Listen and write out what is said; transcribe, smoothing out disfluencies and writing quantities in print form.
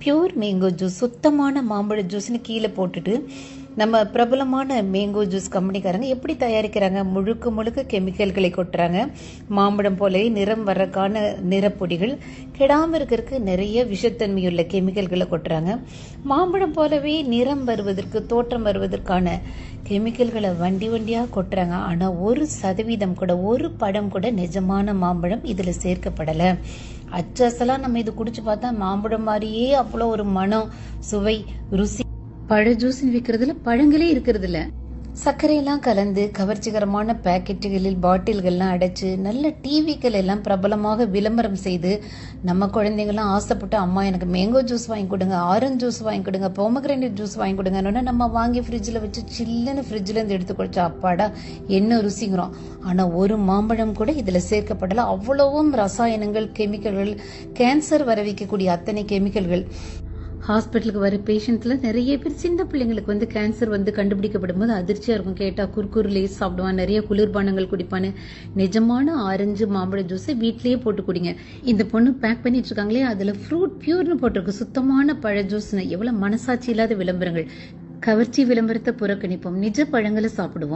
Pure mango juice, சுத்தமான மாம்பழ ஜூஸ்னு கீழே போட்டுட்டு நம்ம பிரபலமான மேங்கோ ஜூஸ் கம்பெனிக்காரங்க எப்படி தயாரிக்கிறாங்க? முழுக்க முழுக்க கெமிக்கல்களை கொட்டுறாங்க. மாம்பழம் போலவே நிறம் வர்றதுக்கான நிறப்பொடிகள், கெடாமல் இருக்கிறதுக்கு நிறைய விஷத்தன்மையுள்ள கெமிக்கல்களை கொட்டுறாங்க. மாம்பழம் போலவே நிறம் வருவதற்கு, தோற்றம் வருவதற்கான கெமிக்கல்களை வண்டி வண்டியாக கொட்டுறாங்க. ஆனால் 1% கூட, ஒரு படம் கூட நிஜமான மாம்பழம் இதில் சேர்க்கப்படலை. அச்சலாம் நம்ம இது குடிச்சு பார்த்தா மாம்பழம் மாதிரியே அவ்வளோ ஒரு மனம், சுவை, ருசி. பழ ஜூஸ்ன்னு விற்கிறதுல பழங்களே இருக்கிறது இல்ல. சர்க்கரையெல்லாம் கலந்து கவர்ச்சிகரமான பேக்கெட்டுகளில் பாட்டில்கள்லாம் அடைச்சு நல்ல டிவிக்கள் எல்லாம் பிரபலமாக விளம்பரம் செய்து நம்ம குழந்தைங்களாம் ஆசைப்பட்டு, அம்மா எனக்கு மேங்கோ ஜூஸ் வாங்கி கொடுங்க, ஆரஞ்சு ஜூஸ் வாங்கி கொடுங்க, பொமக்ரேனட் ஜூஸ் வாங்கி கொடுங்கன்னா நம்ம வாங்கி ஃப்ரிட்ஜில் வச்சு சில்லுன்னு ஃப்ரிட்ஜில் இருந்து எடுத்து குடிச்சா அப்பாடா என்ன ருசிங்கிறோம். ஆனால் ஒரு மாம்பழம் கூட இதில் சேர்க்கப்படலை. அவ்வளவும் ரசாயனங்கள், கெமிக்கல்கள், கேன்சர் வர வைக்கக்கூடிய அத்தனை கெமிக்கல்கள். ஹாஸ்பிட்டலுக்கு வர பேஷண்ட்ல நிறைய பேர் சின்ன பிள்ளைங்களுக்கு கேன்சர் கண்டுபிடிக்கப்படும் போது அதிர்ச்சியா இருக்கும். கேட்டா குர்குர், லேஸ் சாப்பிடுவான், நிறைய குளிர்பானங்கள் குடிப்பான்னு. நிஜமான ஆரஞ்சு மாம்பழ ஜூஸை வீட்லயே போட்டு குடிங்க. இந்த பொண்ணு பேக் பண்ணிட்டு இருக்காங்களே, அதுல ஃப்ரூட் பியூர்னு போட்டிருக்கு, சுத்தமான பழ ஜூஸ்னு. எவ்வளவு மனசாட்சி இல்லாத விளம்பரங்கள். கவர்ச்சி விளம்பரத்தை புறக்கணிப்போம், நிஜ பழங்களை சாப்பிடுவோம்.